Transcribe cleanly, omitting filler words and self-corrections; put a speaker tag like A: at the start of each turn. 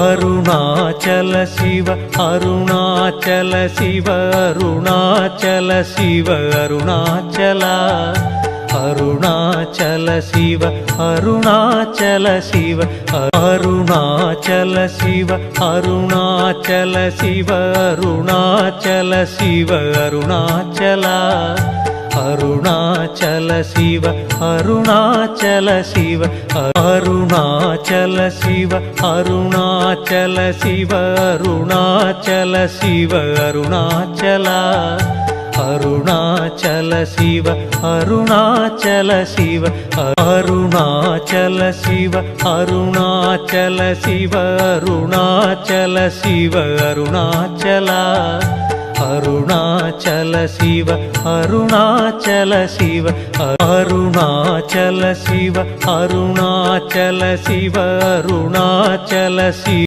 A: Arunachal Shiva Arunachal Shiva Arunachal Shiva Arunachala Arunachal Shiva Arunachal Shiva Arunachal Shiva Arunachal Shiva Arunachal Shiva Arunachala Arunachal Shiva Arunachal Shiva Arunachal Shiva Arunachal Shiva Arunachal Shiva Arunachala Arunachal Shiva Arunachal Shiva Arunachal Shiva Arunachal Shiva Arunachal Shiva Arunachala Arunachal Shiva Arunachal Shiva Arunachal Shiva Arunachal Shiva Arunachal Shiva